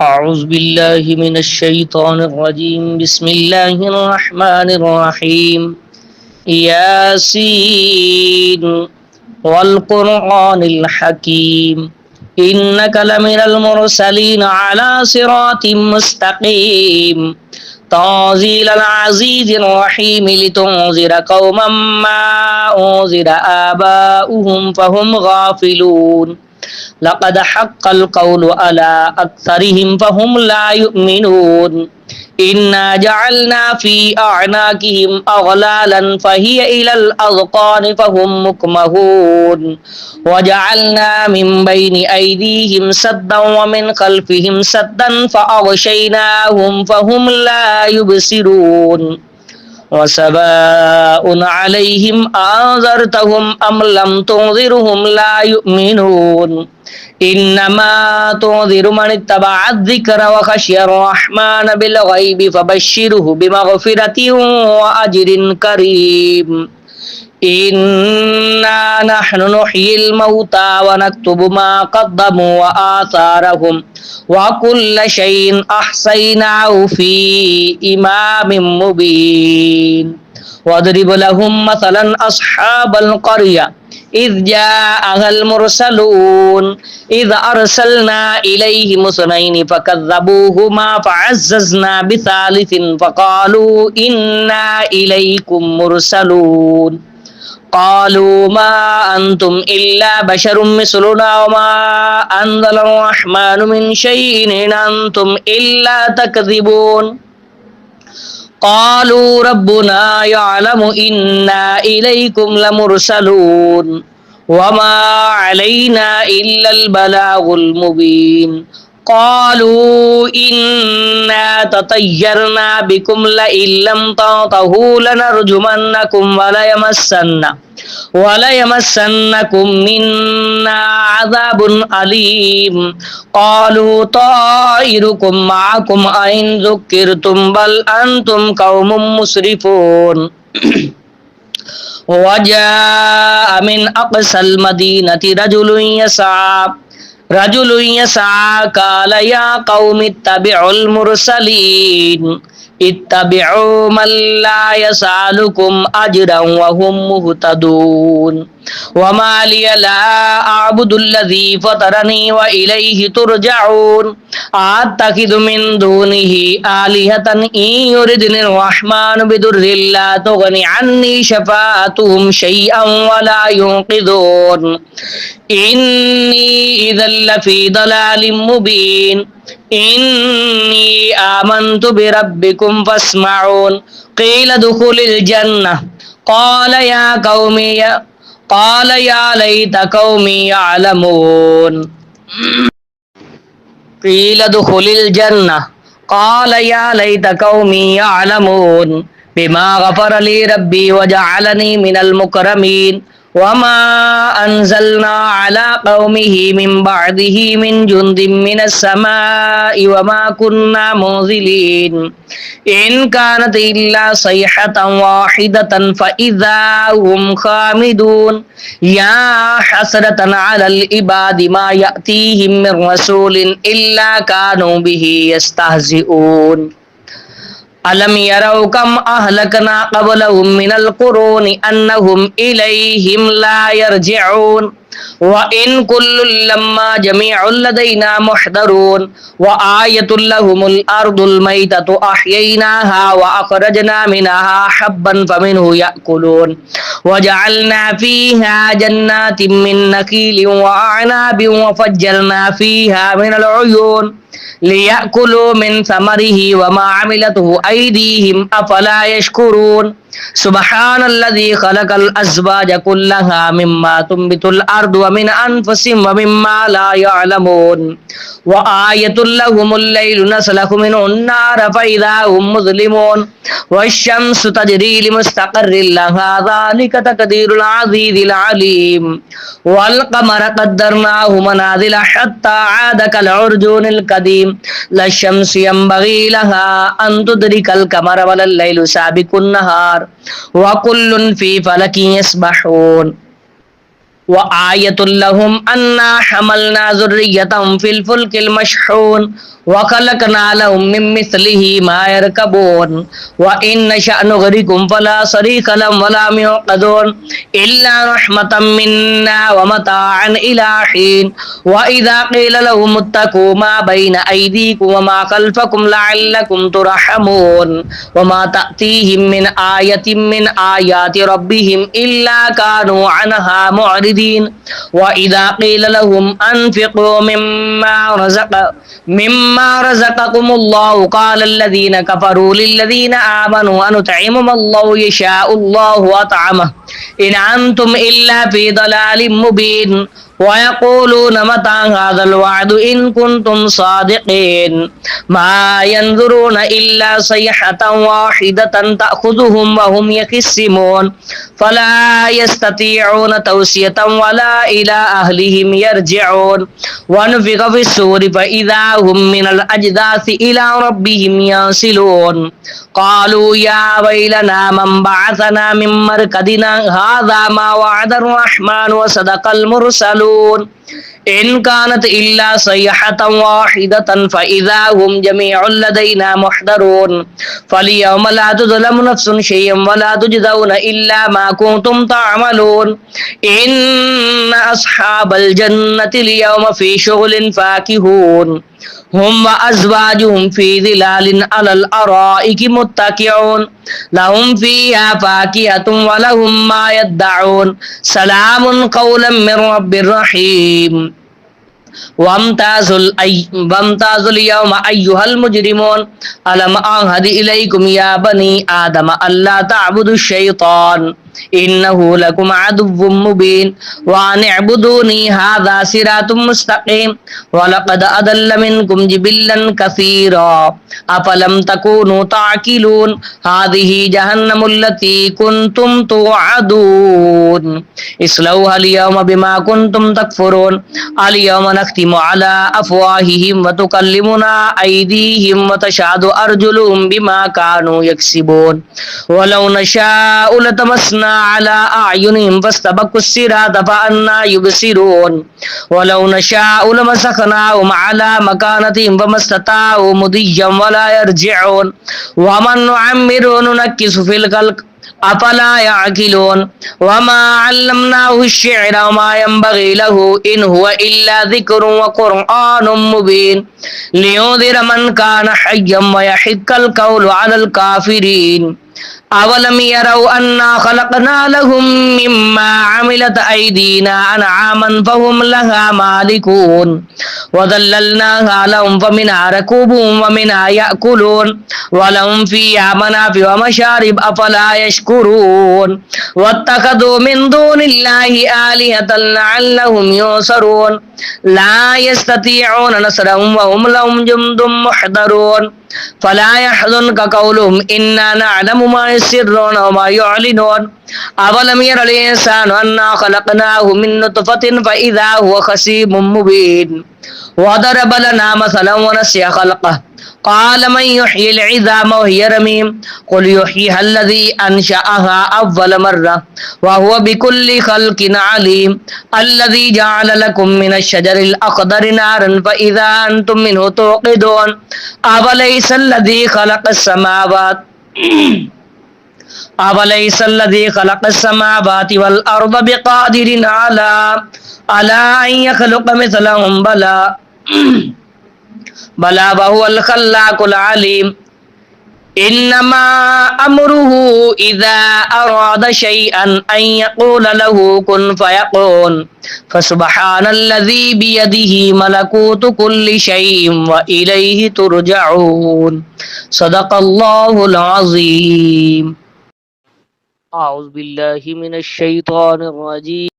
أعوذ بالله من الشيطان الرجيم بسم الله الرحمن الرحيم ياسين والقرآن الحكيم إنك لمن المرسلين على صراط مستقيم تنزيل العزيز الرحيم لتنذر قوما ما أنذر آباؤهم فهم غافلون لقد حق القول على أكثرهم فهم لا يؤمنون إنا جعلنا في أعناقهم أغلالا فهي إلى الأذقان فهم مكمهون وجعلنا من بين أيديهم سدا ومن خلفهم سدا فأغشيناهم فهم لا يبصرون وسواء عليهم أنذرتهم أم لم تنذرهم لا يؤمنون إنما تنذر من اتبع الذكر وخشي الرحمن بالغيب فبشره بمغفرة وأجر كريم إنا نحن نحيي الموتى ونكتب ما قدموا وآثارهم وكل شيء أحصيناه في إمام مبين واضرب لهم مثلا أصحاب القرية إذ جاءها المرسلون إذ أرسلنا إليهم اثنين فكذبوهما فعززنا بثالث فقالوا إنا إليكم مرسلون قالوا ما أنتم إلا بشر مثلنا وما أنزل الرحمن من شيء إن أنتم إلا تكذبون قالوا ربنا يعلم إنا إليكم لمرسلون وما علينا إلا البلاغ المبين قالوا إنا تطيرنا بكم لئن لم تنتهوا لنرجمنكم وليمسنكم منا عذاب أليم قالوا طائركم معكم أئن ذكرتم بل أنتم قوم مسرفون وجاء من أقصى المدينة رجل يسعى قال يا قوم اتبعوا المرسلين اتبعوا من لا يسألكم أجرا وهم مهتدون وما لي لا أعبد الذي فطرني وإليه ترجعون أتخذ من دونه آلهة إن يردني الرحمن بضر لا تغني عني شفاعتهم شيئا ولا ينقذون إني إذا لفي ضلال مبين إني آمنت بربكم فاسمعون قيل ادخل الجنة قال يا ليت قومي يعلمون قيل ادخل الجنة قال يا ليت قومي يعلمون بما غفر لي ربي وجعلني من المكرمين وما أنزلنا على قومه من بعده من جند من السماء وما كنا منزلين إن كانت إلا صيحة واحدة فإذا هم خامدون يا حسرة على العباد ما يأتيهم من رسول إلا كانوا به يستهزئون ألم يروا كم أهلكنا قبلهم من القرون أنهم إليهم لا يرجعون وإن كل لما جميع لدينا محضرون وآية لهم الأرض الميتة أحييناها وأخرجنا منها حبا فمنه يأكلون وجعلنا فيها جنات من نخيل وأعناب وفجرنا فيها من العيون ليأكلوا من ثمره وما عملته أيديهم أفلا يشكرون سبحان الذي خلق الأزواج كلها مما تنبت الأرض ومن أنفسهم ومما لا يعلمون وآية لهم الليل نسلخ منه النار فإذا هم مظلمون والشمس تجري لمستقر لها ذلك تقدير العزيز العليم والقمر قدرناه منازل حتى عاد كالعرجون القديم لا الشمس ينبغي لها أن تدرك القمر ولا الليل سابق النهار وكل في فلك يسبحون وآية لهم أنا حملنا ذريتهم في الفلك المشحون وخلقنا لهم من مثله ما يركبون وإن نشأ نغرقهم فلا صريخ لهم ولا هم ينقذون إلا رحمة منا ومتاعا إلى حين وإذا قيل لهم اتقوا ما بين أيديكم وما خلفكم لعلكم ترحمون وما تأتيهم من آية من آيات ربهم إلا كانوا عنها معرضين وإذا قيل لهم أنفقوا مما رزقكم الله قال الذين كفروا للذين آمنوا أنطعم ما الله يشاء الله أطعمه إن أنتم إلا في ضلال مبين ويقولون متى هذا الوعد إن كنتم صادقين ما ينظرون إلا صيحة واحدة تأخذهم وهم يخصمون فلا يستطيعون توصية ولا إلى أهلهم يرجعون ونفخ في الصور فإذا هم من الأجداث إلى ربهم ينسلون قالوا يا ويلنا من بعثنا من مرقدنا هذا ما وعد الرحمن وصدق المرسلون إن كانت إلا صيحة واحدة فإذا هم جميع لدينا محضرون فاليوم لا تظلم نفس شيئا ولا تجزون إلا ما كنتم تعملون إن أصحاب الجنة اليوم في شغل فاكهون هم وأزواجهم في ظلال على الأرائك متكئون لهم فيها فاكهة ولهم ما يدعون سلام قولا من رب رحيم وامتازوا اليوم أيها المجرمون ألم أعهد إليكم يا بني آدم ألا تعبدوا الشيطان إنه لكم عدو مبين وأن اعبدوني هذا صراط مستقيم ولقد أضل منكم جبلا كثيرا أفلم تكونوا تعقلون هذه جهنم التي كنتم توعدون اصلوها اليوم بما كنتم تكفرون اليوم نختم على أفواههم وتكلمنا أيديهم وتشهد أرجلهم بما كانوا يكسبون ولو نشاء لتمسنا على أعينهم فاستبقوا الصراط فأنى يبصرون ولو نشاء لمسخناهم على مكانتهم فما استطاعوا مضيا ولا يرجعون ومن نعمره ننكس في الخلق أفلا يعقلون وما علمناه الشعر وما ينبغي له إن هو إلا ذكر وقرآن مبين لينذر من كان حيا ويحق القول على الكافرين أولم يروا أنا خلقنا لهم مما عملت أيدينا أنعاما فهم لها مالكون وذللناها لهم فمنها ركوبهم ومنها يأكلون ولهم فيها منافع ومشارب أفلا يشكرون واتخذوا من دون الله آلهة لعلهم ينصرون لا يستطيعون نصرهم وهم لهم جند محضرون فلا يحزنك قولهم إنا نعلم ما يسرون وما يعلنون أولم ير الإنسان أنا خلقناه من نطفة فإذا هو خصيم مبين وضرب لنا مثلا ونسي خلقه قال من يحيي العظام وهي رميم قل يحييها الذي أنشأها أول مرة وهو بكل خلق عليم الذي جعل لكم من الشجر الأخضر نارا فإذا أنتم منه توقدون أوليس الذي خلق السماوات والأرض بقادر على أن يخلق مثلهم بلى وهو الخلاق العليم إنما أمره إذا أراد شيئا أن يقول له كن فيكون فسبحان الذي بيده ملكوت كل شيء وإليه ترجعون صدق الله العظيم أعوذ بالله من الشيطان الرجيم